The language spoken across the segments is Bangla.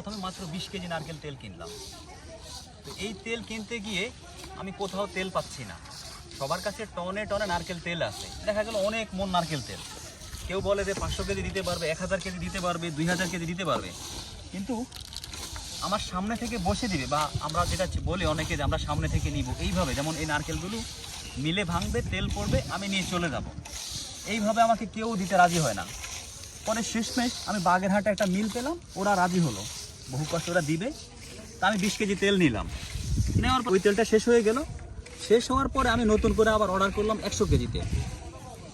প্রথমে মাত্র 20 কেজি নারকেল তেল কিনলাম। তো এই তেল কিনতে গিয়ে আমি কোথাও তেল পাচ্ছি না। সবার কাছে টনে টনে নারকেল তেল আছে, দেখা গেল অনেক মন নারকেল তেল। কেউ বলে যে 500 কেজি দিতে পারবে, 1000 কেজি দিতে পারবে, 2000 কেজি দিতে পারবে, কিন্তু আমার সামনে থেকে বসে দিবে, বা আমরা যেটা বলি অনেকে যে আমরা সামনে থেকে নিব, এইভাবে যেমন এই নারকেলগুলো মিলে ভাঙবে, তেল পড়বে, আমি নিয়ে চলে যাব, এইভাবে আমাকে কেউ দিতে রাজি হয় না। পরে শেষমেশ আমি বাগেরহাটে একটা মিল পেলাম, ওরা রাজি হলো, বহু কষ্ট ওরা দিবে। তা আমি 20 কেজি তেল নিলাম, নেওয়ার পর ওই তেলটা শেষ হয়ে গেল। শেষ হওয়ার পরে আমি নতুন করে আবার অর্ডার করলাম 100 কেজি তেল।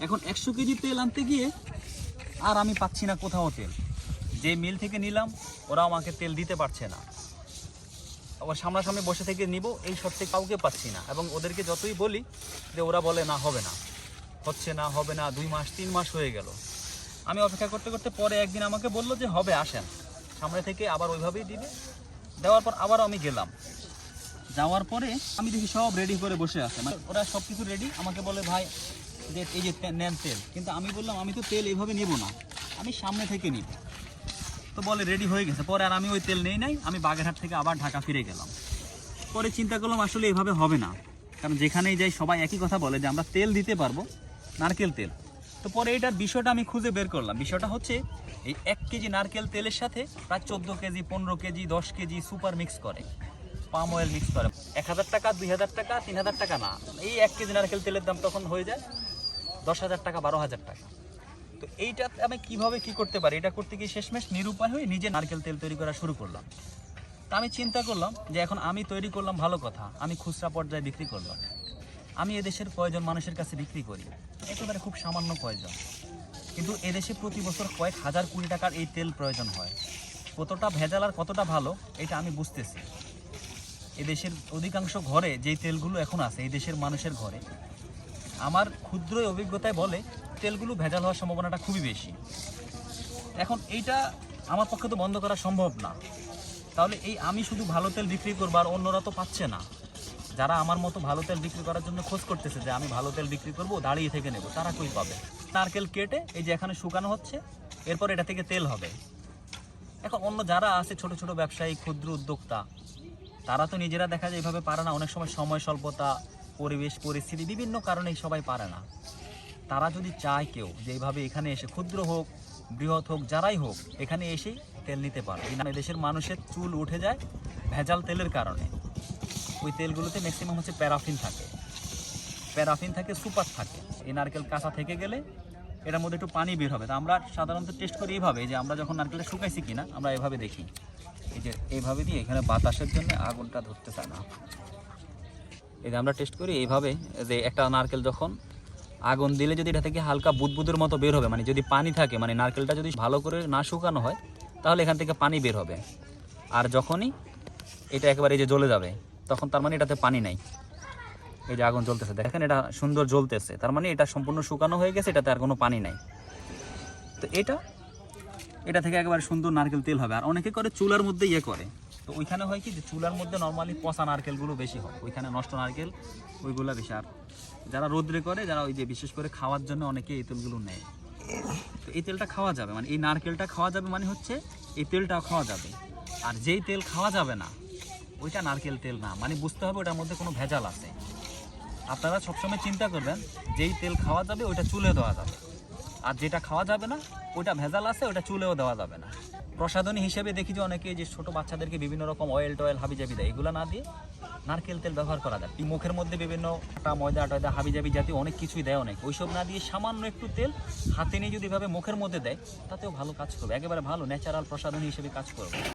এখন 100 কেজি তেল আনতে গিয়ে আর আমি পাচ্ছি না কোথাও তেল। যে মিল থেকে নিলাম ওরা আমাকে তেল দিতে পারছে না। আবার সামনাসামনি বসে থেকে নিব, এই সত্যি কাউকে পাচ্ছি না। এবং ওদেরকে যতই বলি যে ওরা বলে না, হবে না, হচ্ছে না, হবে না। 2 মাস 3 মাস হয়ে গেল। আমি অপেক্ষা করতে করতে পরে একদিন আমাকে বললো যে হবে, আসেন সামনে থেকে, আবার ওইভাবেই দিবে। দেওয়ার পর আবার আমি গেলাম, যাওয়ার পরে আমি দেখি সব রেডি করে বসে আছে, মানে ওরা সব কিছু রেডি। আমাকে বলে ভাই যে এই যে নেন তেল, কিন্তু আমি বললাম আমি তো তেল এইভাবে নেব না, আমি সামনে থেকে নিব। তো বলে রেডি হয়ে গেছে। পরে আর আমি ওই তেল নেই নাই, আমি বাগেরহাট থেকে আবার ঢাকা ফিরে গেলাম। পরে চিন্তা করলাম আসলে এভাবে হবে না, কারণ যেখানেই যাই সবাই একই কথা বলে যে আমরা তেল দিতে পারবো, নারকেল তেল। তো পরে এটার বিষয়টা আমি খুঁজে বের করলাম। বিষয়টা হচ্ছে এই 1 কেজি নারকেল তেলের সাথে প্রায় 14 KG, 15 KG, 10 KG super mix করে, পাম অয়েল মিক্স করে। 1000 টাকা, 2000 টাকা, 3000 টাকা না, এই 1 কেজি নারকেল তেলের দাম তখন হয়ে যায় 10,000 টাকা, 12,000 টাকা। তো এইটা আমি কিভাবে কি করতে পারি, এটা করতে গিয়ে শেষমেশ নিরুপায় হয়ে নিজে নারকেল তেল তৈরি করা শুরু করলাম। তা আমি চিন্তা করলাম যে এখন আমি তৈরি করলাম, ভালো কথা, আমি খুচরা পর্যায়ে বিক্রি করলাম। আমি এদেশের কয়জন মানুষের কাছে বিক্রি করি, একেবারে খুব সামান্য কয়জন, কিন্তু এদেশে প্রতি বছর কয়েক হাজার কোটি টাকার এই তেল প্রয়োজন হয়। কতটা ভেজাল আর কতটা ভালো এটা আমি বুঝতেছি। এদেশের অধিকাংশ ঘরে যেই তেলগুলো এখন আছে, এই দেশের মানুষের ঘরে, আমার ক্ষুদ্র অভিজ্ঞতায় বলে তেলগুলো ভেজাল হওয়ার সম্ভাবনাটা খুবই বেশি। এখন এইটা আমার পক্ষে তো বন্ধ করা সম্ভব না। তাহলে এই আমি শুধু ভালো তেল বিক্রি করবো, আর অন্যরা তো পাচ্ছে না। যারা আমার মতো ভালো তেল বিক্রি করার জন্য খোঁজ করতেছে যে আমি ভালো তেল বিক্রি করব, দাঁড়িয়ে থেকে নেব, তারা কই পাবে? নারকেল কেটে এই যে এখানে শুকানো হচ্ছে, এরপর এটা থেকে তেল হবে। এখন অন্য যারা আছে ছোট ছোট ব্যবসায়ী, ক্ষুদ্র উদ্যোক্তা, তারা তো নিজেরা দেখা যায় এইভাবে পারে না। অনেক সময় সময় স্বল্পতা, পরিবেশ পরিস্থিতি, বিভিন্ন কারণেই সবাই পারে না। তারা যদি চায় কেউ যে এইভাবে এখানে এসে, ক্ষুদ্র হোক বৃহৎ হোক যারাই হোক, এখানে এসেই তেল নিতে পারে। দেশের মানুষের চুল উঠে যায় ভেজাল তেলের কারণে। ওই তেলগুলোতে ম্যাক্সিমাম হচ্ছে প্যারাফিন থাকে, সুপার থাকে। এই নারকেল কাঁচা থেকে গেলে এটার মধ্যে একটু পানি বের হবে। তো আমরা সাধারণত টেস্ট করি এইভাবে, যে আমরা যখন নারকেলটা শুকাইছি কিনা আমরা এভাবে দেখি, এই যে এইভাবে দিয়ে, এখানে বাতাসের জন্য আগুনটা ধরতে চায় না। এই যে আমরা টেস্ট করি এইভাবে, যে একটা নারকেল যখন আগুন দিলে যদি এটা থেকে হালকা বুদবুদের মতো বের হবে, মানে যদি পানি থাকে, মানে নারকেলটা যদি ভালো করে না শুকানো হয় তাহলে এখান থেকে পানি বের হবে। আর যখনই এটা একেবারে এই যে জ্বলে যাবে, তখন তার মানে এটাতে পানি নাই। এই যে আগুন জ্বলতেছে, দেখেন এটা সুন্দর জ্বলতেছে, তার মানে এটা সম্পূর্ণ শুকানো হয়ে গেছে, এটাতে আর কোনো পানি নাই। তো এটা থেকে একেবারে সুন্দর নারকেল তেল হবে। আর অনেকে করে চুলার মধ্যে ইয়ে করে, তো ওইখানে হয় কি যে চুলার মধ্যে নর্মালি পচা নারকেলগুলো বেশি হয়, ওইখানে নষ্ট নারকেল ওইগুলো বেশি। আর যারা রোদ্রে করে, যারা ওই যে বিশেষ করে খাওয়ার জন্য অনেকে এই তেলগুলো নেয়। তো এই তেলটা খাওয়া যাবে, মানে এই নারকেলটা খাওয়া যাবে, মানে হচ্ছে এই তেলটাও খাওয়া যাবে। আর যেই তেল খাওয়া যাবে না ওইটা নারকেল তেল না, মানে বুঝতে হবে ওটার মধ্যে কোনো ভেজাল আছে। আপনারা সবসময় চিন্তা করবেন, যেই তেল খাওয়া যাবে ওইটা চুলে দেওয়া যাবে, আর যেটা খাওয়া যাবে না ওইটা ভেজাল আছে, ওইটা চুলেও দেওয়া যাবে না। প্রসাধনী হিসেবে দেখি যে অনেকে যে ছোটো বাচ্চাদেরকে বিভিন্ন রকম অয়েল টয়েল হাবিজাবি দেয়, এগুলো না দিয়ে নারকেল তেল ব্যবহার করা যায়। মুখের মধ্যে বিভিন্ন আটা ময়দা টয়দা হাবিজাবি জাতীয় অনেক কিছুই দেয় অনেক, ওইসব না দিয়ে সামান্য একটু তেল হাতে নিয়ে যদি এভাবে মুখের মধ্যে দেয়, তাতেও ভালো কাজ করবে, একেবারে ভালো ন্যাচারাল প্রসাধনী হিসেবে কাজ করবে।